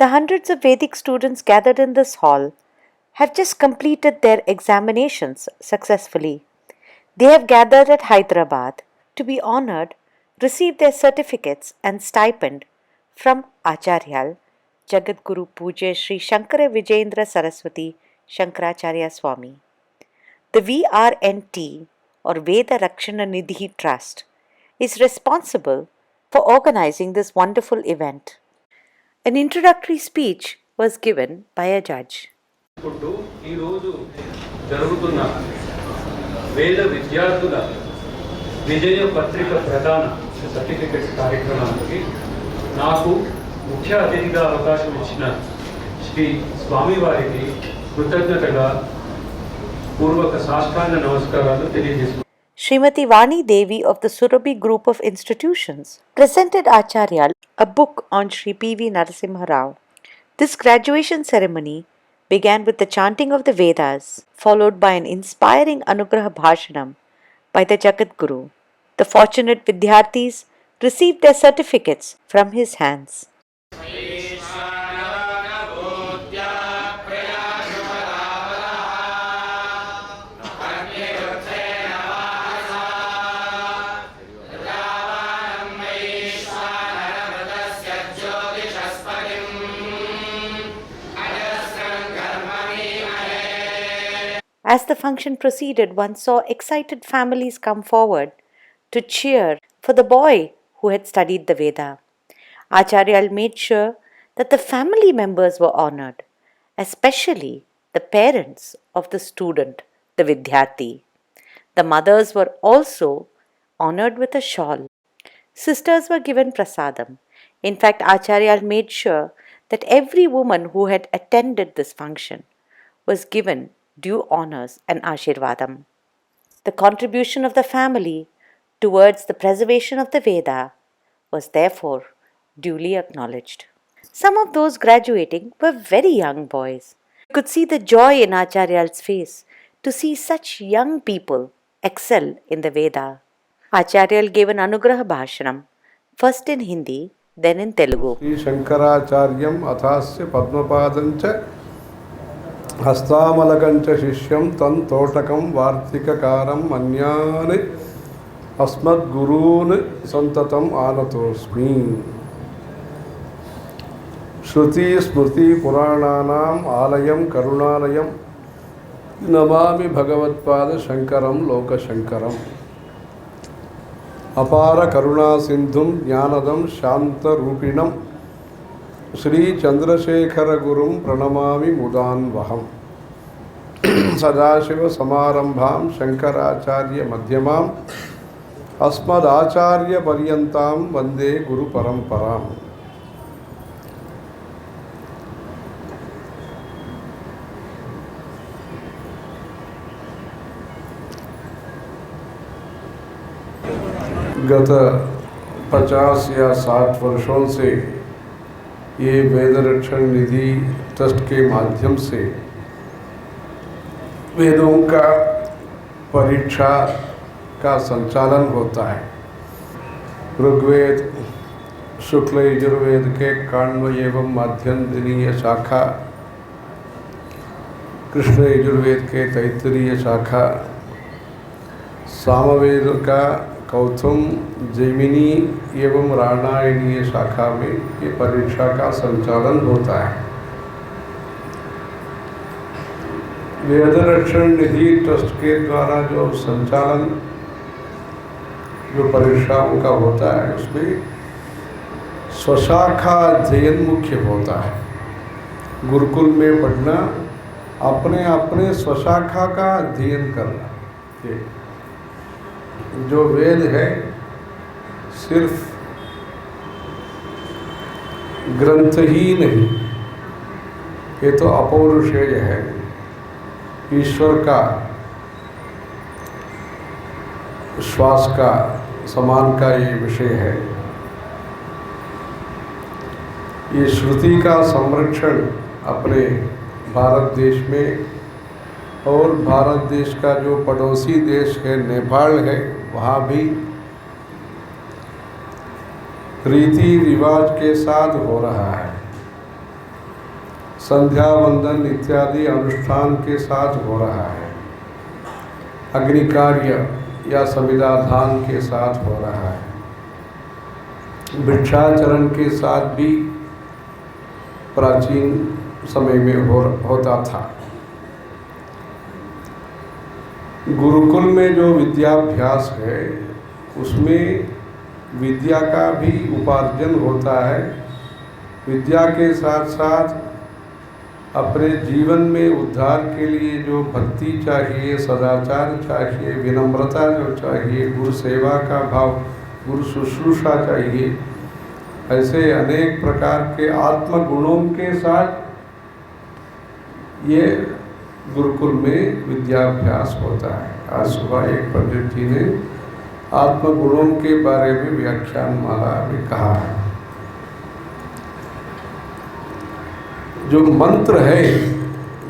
The hundreds of Vedic students gathered in this hall have just completed their examinations successfully. They have gathered at Hyderabad to be honored, receive their certificates and stipend from Acharyal Jagadguru Pujya Sri Shankara Vijayendra Saraswati Shankaracharya Swami. The VRNT or Veda Rakshana Nidhi Trust is responsible for organizing this wonderful event. An introductory speech was given by a judge. ఈరోజు జరుగుతున్న వేద విద్యార్థుల విజయ పత్రిక ప్రదాన certificate కార్యక్రమానికి నాకు ముఖ్య అతిథిగా అవకాశం ఇచ్చిన శ్రీ స్వామివారికి కృతజ్ఞతగా పూర్వక సాష్టాంగ నమస్కారాలు తెలియజేస్తున్నాను. Srimati Vani Devi of the Surabhi group of institutions presented Acharya a book on Sri P.V. Narasimha Rao. This graduation ceremony began with the chanting of the Vedas, followed by an inspiring Anugraha Bhashanam by the Jagadguru. The fortunate Vidyarthis received their certificates from his hands. As the function proceeded, one saw excited families come forward to cheer for the boy who had studied the Veda. Acharyal made sure that the family members were honored, especially the parents of the student, the Vidyarthi. The mothers were also honored with a shawl. Sisters were given prasadam. In fact, Acharyal made sure that every woman who had attended this function was given due honors and ashirvadam. The contribution of the family towards the preservation of the Veda was therefore duly acknowledged. Some of those graduating were very young boys. You could see the joy in Acharyal's face to see such young people excel in the Veda. Acharyal gave an Anugraha Bhashanam, first in Hindi, then in Telugu. Sri Shankaracharyam athasya padmapadancha हस्तामलकंच शिष्यं तं तोटकं वार्तिककारं मन्यानि अस्मद्गुरून् संततम् आनतोऽस्मि. श्रुति स्मृति पुराणानाम् आलयं करुणालयं नमामि भगवत्पाद शंकरं लोकशंकरम्. अपार करुणा सिंधुं ज्ञानदं शांतरूपिणं श्री चंद्रशेखर गुरुं प्रणमामि मुदान्वहम्. सदाशिव समारंभां शंकराचार्य मध्यमाम् अस्मदाचार्य पर्यन्तां वंदे गुरु परंपराम्. गत 50 या 60 वर्षों से ये वेद रक्षण निधि ट्रस्ट के माध्यम से वेदों का परीक्षा का संचालन होता है. ऋग्वेद शुक्ल यजुर्वेद के काण्व एवं माध्यन्दिनीय शाखा, कृष्ण यजुर्वेद के तैत्तरीय शाखा, सामवेद का कौथुम, जैमिनी एवं रामायणीय शाखा में ये परीक्षा का संचालन होता है. वेद रक्षण निधि ट्रस्ट के द्वारा जो संचालन जो परीक्षाओं का होता है उसमें स्वशाखा अध्ययन मुख्य होता है. गुरुकुल में पढ़ना, अपने अपने स्वशाखा का अध्ययन करना. जो वेद है सिर्फ ग्रंथ ही नहीं, ये तो अपौरुषेय है, ईश्वर का श्वास का समान का ये विषय है. ये श्रुति का संरक्षण अपने भारत देश में और भारत देश का जो पड़ोसी देश है नेपाल है, वहाँ भी रीति रिवाज के साथ हो रहा है. संध्या वंदन इत्यादि अनुष्ठान के साथ हो रहा है, अग्नि कार्य या समिधाधान के साथ हो रहा है, भिक्षाचरण के साथ भी प्राचीन समय में होता था। गुरुकुल में जो विद्याभ्यास है उसमें विद्या का भी उपार्जन होता है। विद्या के साथ साथ अपने जीवन में उद्धार के लिए जो भक्ति चाहिए, सदाचार चाहिए, विनम्रता जो चाहिए, गुरु सेवा का भाव, गुरु शुश्रूषा चाहिए, ऐसे अनेक प्रकार के आत्म गुणों के साथ ये गुरुकुल में विद्याभ्यास होता है। आज सुबह एक पंडित जी ने आत्म गुणों के बारे में व्याख्यान माला में कहा है। जो मंत्र है,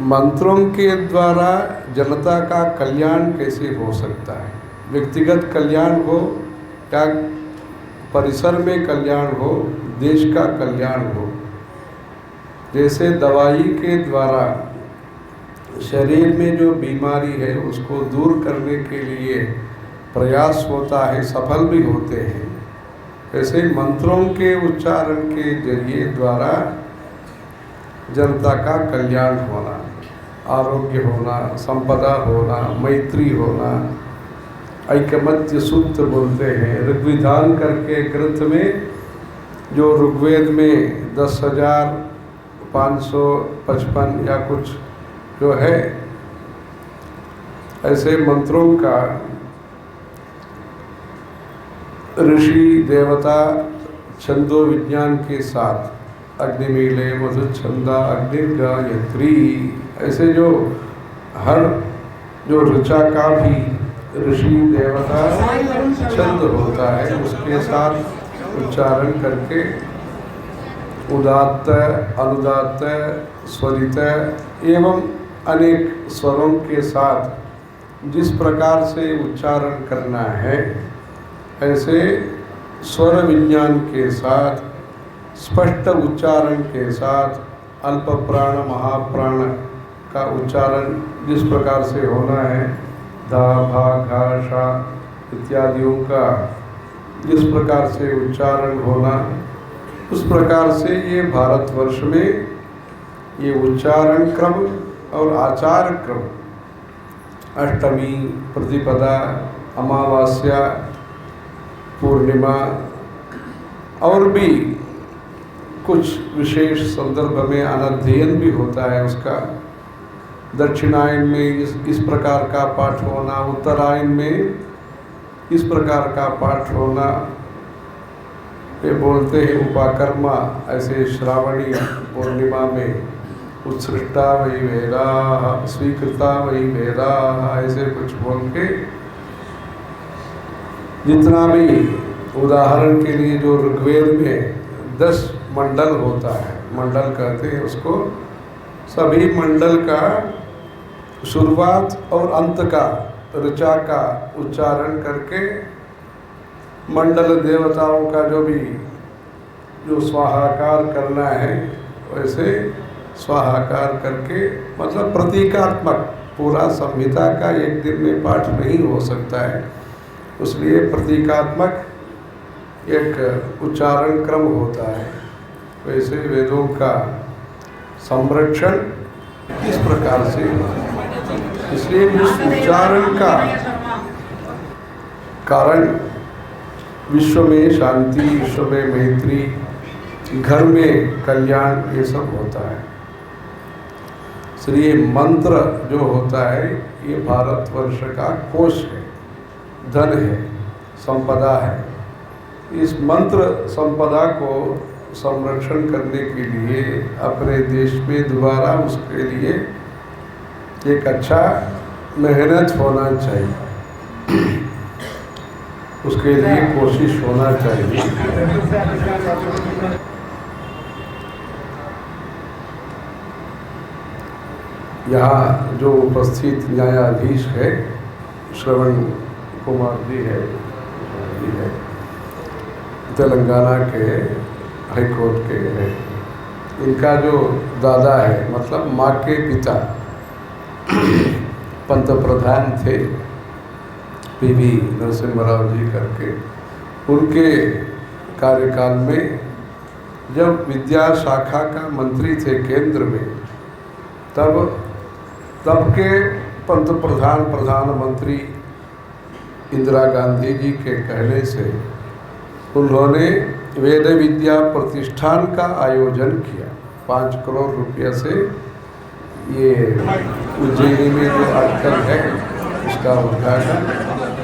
मंत्रों के द्वारा जनता का कल्याण कैसे हो सकता है, व्यक्तिगत कल्याण हो या परिसर में कल्याण हो, देश का कल्याण हो। जैसे दवाई के द्वारा शरीर में जो बीमारी है उसको दूर करने के लिए प्रयास होता है, सफल भी होते हैं, ऐसे मंत्रों के उच्चारण के जरिए द्वारा जनता का कल्याण होना, आरोग्य होना, संपदा होना, मैत्री होना, ऐकमत्य सूत्र बोलते हैं। ऋग्विधान करके ग्रंथ में जो ऋग्वेद में 10,555 या कुछ जो है, ऐसे मंत्रों का ऋषि देवता छंदो विज्ञान के साथ अग्निमीले मधु छंदा अग्निर्गायत्री, ऐसे जो हर जो ऋचा का भी ऋषि देवता छंद होता है उसके साथ उच्चारण करके उदात्त, अनुदात्त, स्वरित एवं अनेक स्वरों के साथ जिस प्रकार से उच्चारण करना है, ऐसे स्वर विज्ञान के साथ, स्पष्ट उच्चारण के साथ, अल्प प्राण महाप्राण का उच्चारण जिस प्रकार से होना है, धा भा घा शा इत्यादियों का जिस प्रकार से उच्चारण होना, उस प्रकार से ये भारतवर्ष में ये उच्चारण क्रम और आचार क्रम, अष्टमी, प्रतिपदा, अमावास्या, पूर्णिमा और भी कुछ विशेष संदर्भ में अनध्ययन भी होता है उसका। दक्षिणायन में इस प्रकार का पाठ होना, उत्तरायण में इस प्रकार का पाठ होना, ये बोलते हैं उपाकर्मा। ऐसे श्रावणी पूर्णिमा में उत्सृष्टा वही वेदा, स्वीकृता वही वेदा, ऐसे कुछ बोल के जितना भी, उदाहरण के लिए जो ऋग्वेद में 10 मंडल होता है, मंडल कहते हैं उसको, सभी मंडल का शुरुआत और अंत का ऋचा का उच्चारण करके मंडल देवताओं का जो भी जो स्वाहाकार करना है वैसे स्वाहाकार करके, मतलब प्रतीकात्मक, पूरा संहिता का एक दिन में पाठ नहीं हो सकता है, इसलिए प्रतीकात्मक एक उच्चारण क्रम होता है। वैसे वेदों का संरक्षण इस प्रकार से, इसलिए उस उच्चारण का कारण विश्व में शांति, विश्व में मैत्री, घर में कल्याण, ये सब होता है। इसलिए मंत्र जो होता है ये भारतवर्ष का कोश है, धन है, संपदा है। इस मंत्र संपदा को संरक्षण करने के लिए अपने देश में दोबारा उसके लिए एक अच्छा मेहनत होना चाहिए, उसके लिए कोशिश होना चाहिए। यहाँ जो उपस्थित न्यायाधीश है श्रवण कुमार जी है, तेलंगाना के हाई कोर्ट के हैं, उनका जो दादा है, मतलब माँ के पिता पंत प्रधान थे, पीवी नरसिम्हा राव जी करके, उनके कार्यकाल में जब विद्या शाखा का मंत्री थे केंद्र में, तब के पंत प्रधान प्रधानमंत्री इंदिरा गांधी जी के कहने से उन्होंने वेद विद्या प्रतिष्ठान का आयोजन किया। 5 करोड़ रुपया से ये उज्जैनी में जो अटकल है उसका उद्घाटन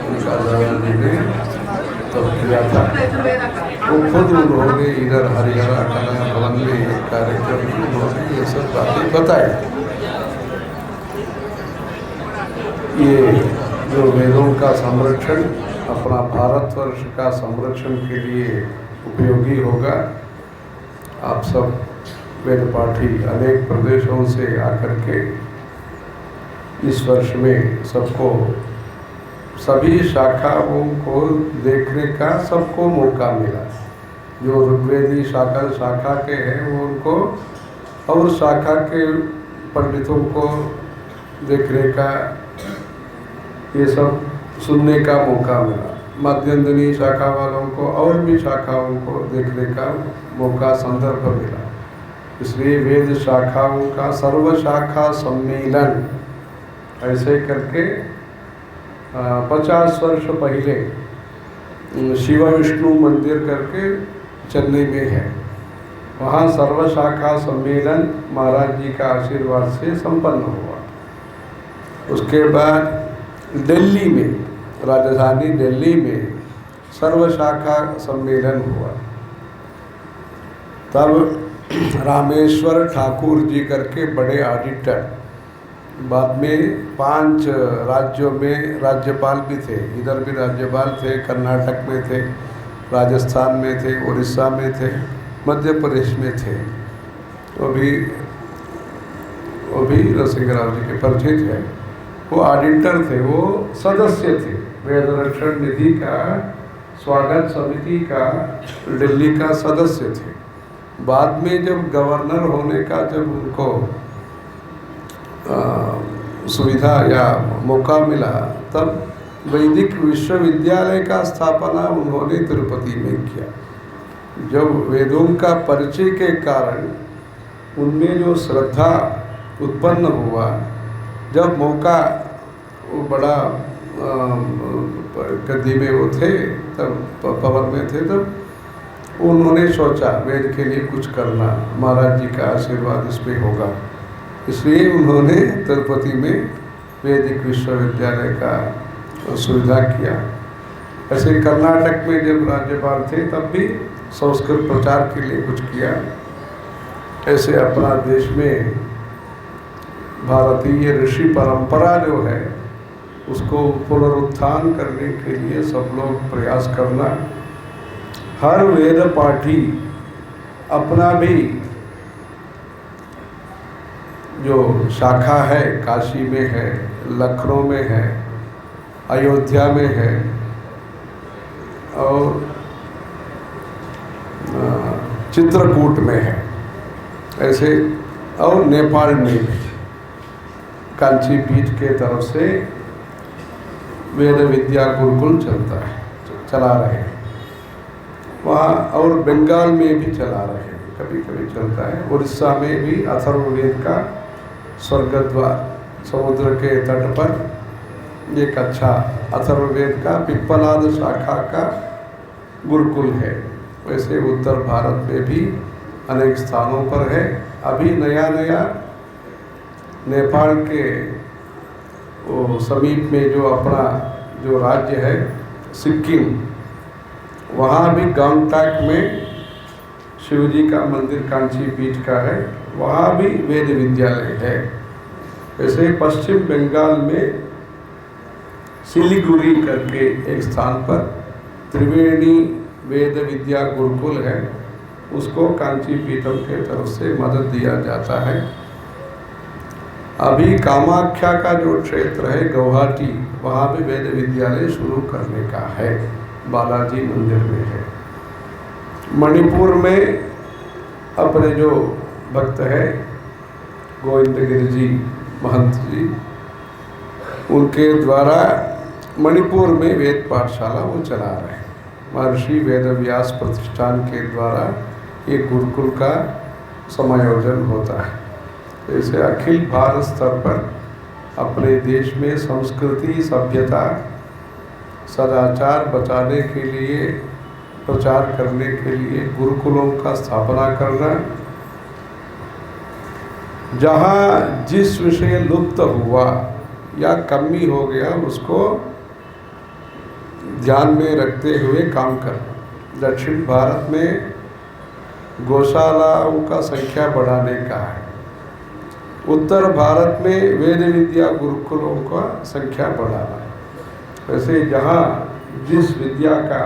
उनका दादाजी ने तब किया था। वो खुद उन्होंने इधर हरिहरा कला भवन में एक कार्यक्रम में उन्होंने ये सब बातें बताई। ये जो वेदों का संरक्षण अपना भारतवर्ष का संरक्षण के लिए उपयोगी होगा। आप सब वेद पाठी अनेक प्रदेशों से आकर के इस वर्ष में सबको सभी शाखाओं को देखने का सबको मौका मिला। जो ऋग्वेदी शाखा के हैं वो उनको और शाखा के पंडितों को देखने का, ये सब सुनने का मौका मिला। मध्यंजनी शाखा वालों को और भी शाखाओं को देखने का मौका संदर्भ मिला। इसलिए वेद शाखाओं का सर्व शाखा सम्मेलन ऐसे करके 50 वर्ष पहले शिव विष्णु मंदिर करके चेन्नई में है। वहाँ सर्व शाखा सम्मेलन महाराज जी का आशीर्वाद से संपन्न हुआ। उसके बाद दिल्ली में, राजधानी दिल्ली में सर्व शाखा सम्मेलन हुआ। तब रामेश्वर ठाकुर जी करके बड़े ऑडिटर, बाद में 5 राज्यों में राज्यपाल भी थे। इधर भी राज्यपाल थे, कर्नाटक में थे, राजस्थान में थे, उड़ीसा में थे, मध्य प्रदेश में थे। वो भी नरसिंह जी के परिचित है। वो ऑडिटर थे, वो सदस्य थे वेद रक्षण निधि का, स्वागत समिति का, दिल्ली का सदस्य थे। बाद में जब गवर्नर होने का जब उनको सुविधा या मौका मिला, तब वैदिक विश्वविद्यालय का स्थापना उन्होंने तिरुपति में किया। जब वेदों का परिचय के कारण उनमें जो श्रद्धा उत्पन्न हुआ, जब मौका, वो बड़ा गद्दी में वो थे, तब पवर में थे, तब उन्होंने सोचा वेद के लिए कुछ करना, महाराज जी का आशीर्वाद इस पे होगा। इसलिए उन्होंने तिरुपति में वैदिक विश्वविद्यालय का सुविधा किया। ऐसे कर्नाटक में जब राज्यपाल थे तब भी संस्कृत प्रचार के लिए कुछ किया। ऐसे अपना देश में भारतीय ऋषि परंपरा जो है उसको पुनरुत्थान करने के लिए सब लोग प्रयास करना। हर वेद पाठी अपना भी जो शाखा है, काशी में है, लखनऊ में है, अयोध्या में है और चित्रकूट में है, ऐसे और नेपाल में भी कांची पीठ के तरफ से वेद विद्या गुरुकुल चला रहे हैं वहाँ, और बंगाल में भी चला रहे हैं, कभी कभी चलता है। उड़ीसा में भी अथर्ववेद का स्वर्गद्वार समुद्र के तट पर एक अच्छा अथर्ववेद का पिप्पलाद शाखा का गुरुकुल है। वैसे उत्तर भारत में भी अनेक स्थानों पर है। अभी नया नेपाल के वो समीप में जो अपना जो राज्य है सिक्किम, वहाँ भी गांगटॉक में शिवजी का मंदिर कांची पीठ का है, वहाँ भी वेद विद्यालय है। वैसे पश्चिम बंगाल में सिलीगुड़ी करके एक स्थान पर त्रिवेणी वेद विद्या गुरुकुल है, उसको कांची पीठम के तरफ से मदद दिया जाता है। अभी कामाख्या का जो क्षेत्र है गुवाहाटी, वहाँ भी वेद विद्यालय शुरू करने का है, बालाजी मंदिर में है। मणिपुर में अपने जो भक्त है गोविंदगिरी जी महंत जी, उनके द्वारा मणिपुर में वेद पाठशाला वो चला रहे हैं। महर्षि वेदव्यास प्रतिष्ठान के द्वारा ये गुरुकुल का समायोजन होता है। ऐसे अखिल भारत स्तर पर अपने देश में संस्कृति, सभ्यता, सदाचार बचाने के लिए, प्रचार करने के लिए गुरुकुलों का स्थापना करना, जहाँ जिस विषय लुप्त हुआ या कमी हो गया उसको ध्यान में रखते हुए काम करना। दक्षिण भारत में गौशालाओं का संख्या बढ़ाने का है, उत्तर भारत में वेद विद्या गुरुकुलों का संख्या बढ़ाना है। वैसे जहाँ जिस विद्या का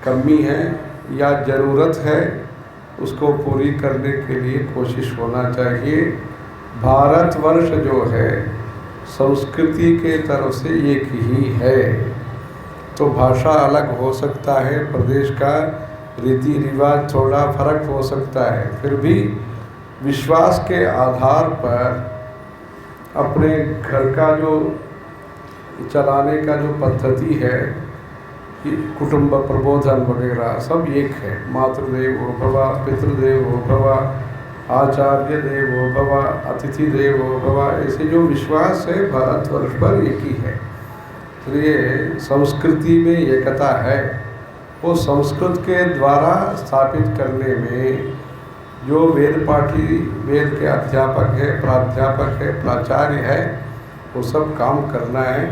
कमी है या ज़रूरत है उसको पूरी करने के लिए कोशिश होना चाहिए। भारतवर्ष जो है संस्कृति के तरफ से एक ही है, तो भाषा अलग हो सकता है, प्रदेश का रीति रिवाज थोड़ा फर्क हो सकता है, फिर भी विश्वास के आधार पर अपने घर का जो चलाने का जो पद्धति है, कुटुंब प्रबोधन वगैरह सब एक है। मातृदेवो भव, पितृदेवो भव, आचार्य देवो भव, अतिथि देवो भव, ऐसे जो विश्वास है भारतवर्ष पर एक ही है। इसलिए संस्कृति में एकता है, वो संस्कृत के द्वारा स्थापित करने में जो वेद पाठी, वेद के अध्यापक है, प्राध्यापक है, प्राचार्य है, वो सब काम करना है,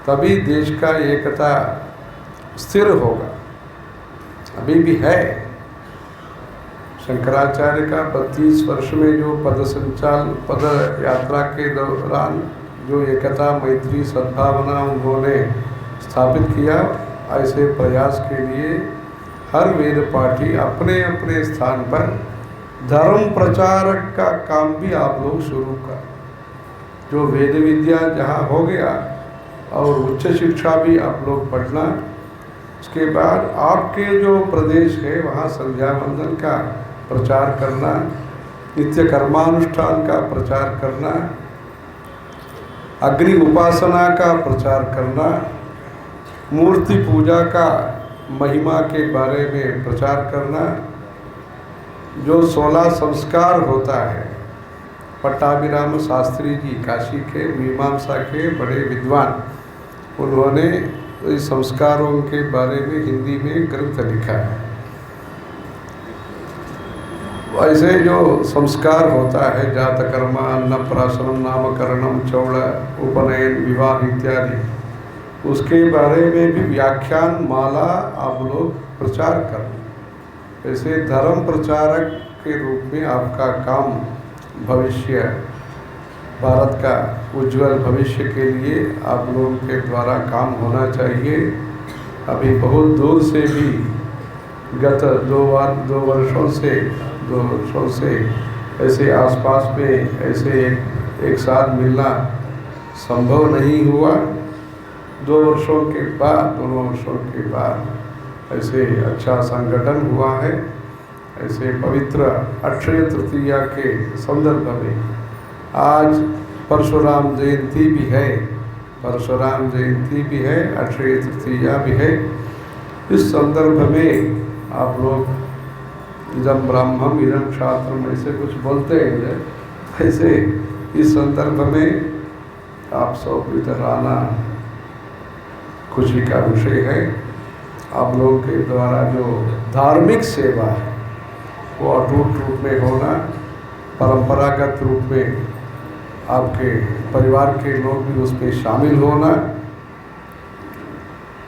तभी देश का एकता स्थिर होगा। अभी भी है। शंकराचार्य का 32 वर्ष में जो पद यात्रा के दौरान जो एकता, मैत्री, सद्भावना उन्होंने स्थापित किया, ऐसे प्रयास के लिए हर वेद पाठी अपने अपने स्थान पर धर्म प्रचारक का काम भी आप लोग शुरू कर। जो वेद विद्या जहाँ हो गया और उच्च शिक्षा भी आप लोग पढ़ना, उसके बाद आपके जो प्रदेश है वहाँ संध्या वंदन का प्रचार करना, नित्य कर्मानुष्ठान का प्रचार करना, अग्नि उपासना का प्रचार करना, मूर्ति पूजा का महिमा के बारे में प्रचार करना। जो 16 संस्कार होता है, पट्टाभिराम शास्त्री जी काशी के मीमांसा के बड़े विद्वान, उन्होंने इस संस्कारों के बारे में हिंदी में ग्रंथ लिखा है। ऐसे जो संस्कार होता है, जात कर्म, अन्नप्राशनम, नामकरणम, चौड़, उपनयन, विवाह इत्यादि, उसके बारे में भी व्याख्यान माला आप लोग प्रचार करें। ऐसे धर्म प्रचारक के रूप में आपका काम भविष्य, भारत का उज्जवल भविष्य के लिए आप लोगों के द्वारा काम होना चाहिए। अभी बहुत दूर से भी गत 2 वर्षों से ऐसे आसपास में ऐसे एक साथ मिलना संभव नहीं हुआ। 2 वर्षों के बाद ऐसे अच्छा संगठन हुआ है। ऐसे पवित्र अक्षय तृतीया के संदर्भ में आज परशुराम जयंती भी है, अक्षय तृतीया भी है। इस संदर्भ में आप लोग इदं ब्राह्मण इदं क्षात्रम ऐसे कुछ बोलते हैं, ऐसे इस संदर्भ में आप सब इधर आना खुशी का विषय है। आप लोगों के द्वारा जो धार्मिक सेवा है वो अटूट रूप में होना, परंपरागत रूप में आपके परिवार के लोग भी उसमें शामिल होना।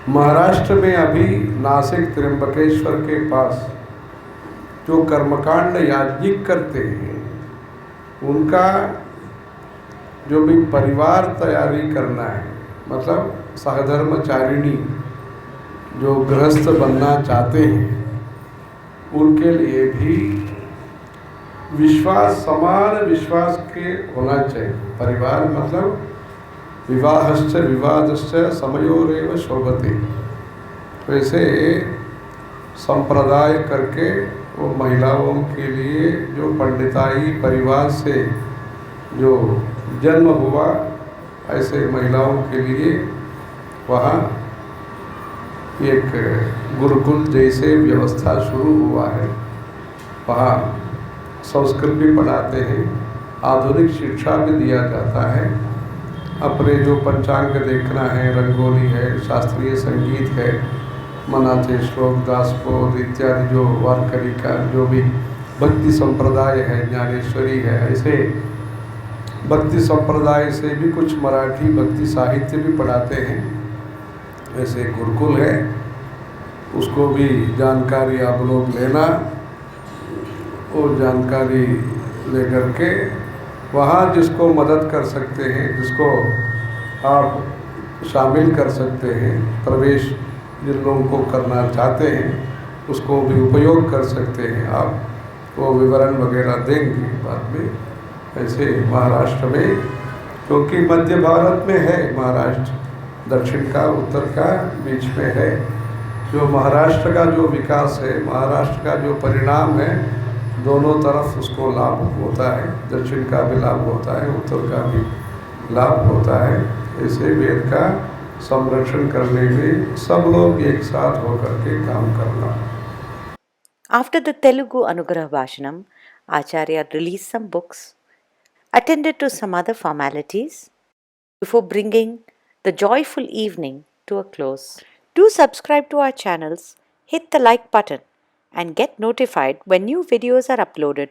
महाराष्ट्र में अभी नासिक त्र्यंबकेश्वर के पास जो कर्मकांड याज्ञिक करते हैं, उनका जो भी परिवार तैयारी करना है, मतलब सहधर्मचारिणी जो गृहस्थ बनना चाहते हैं, उनके लिए भी विश्वास, समान विश्वास के होना चाहिए। परिवार मतलब विवाहश्च विवादश्च समयोरेव शोभते। वैसे संप्रदाय करके वो महिलाओं के लिए जो पंडिताई परिवार से जो जन्म हुआ, ऐसे महिलाओं के लिए वहाँ एक गुरुकुल जैसे व्यवस्था शुरू हुआ है। वहाँ संस्कृत भी पढ़ाते हैं, आधुनिक शिक्षा भी दिया जाता है। अपने जो पंचांग देखना है, रंगोली है, शास्त्रीय संगीत है, मनाते श्लोक, दासबोध इत्यादि जो वारकरी का जो भी भक्ति संप्रदाय है, ज्ञानेश्वरी है, ऐसे भक्ति संप्रदाय से भी कुछ मराठी भक्ति साहित्य भी पढ़ाते हैं। ऐसे गुरुकुल है, उसको भी जानकारी आप लोग लेना। वो जानकारी लेकर के वहाँ जिसको मदद कर सकते हैं, जिसको आप शामिल कर सकते हैं, प्रवेश जिन लोगों को करना चाहते हैं उसको भी उपयोग कर सकते हैं आप, वो विवरण वगैरह देंगे बाद में। ऐसे महाराष्ट्र में, क्योंकि मध्य भारत में है महाराष्ट्र, दक्षिण का उत्तर का बीच में है, जो महाराष्ट्र का जो विकास है, महाराष्ट्र का जो परिणाम है, दोनों तरफ उसको लाभ होता है। दक्षिण का भी लाभ होता है, उत्तर का भी लाभ होता है। ऐसे वेद का संरक्षण करने में सब लोग एक साथ होकर के काम करना। After the Telugu Anugrah Bhashanam, Acharya released some books, attended to some other formalities before bringing the joyful evening to a close. Do subscribe to our channels, hit the like button, and get notified when new videos are uploaded.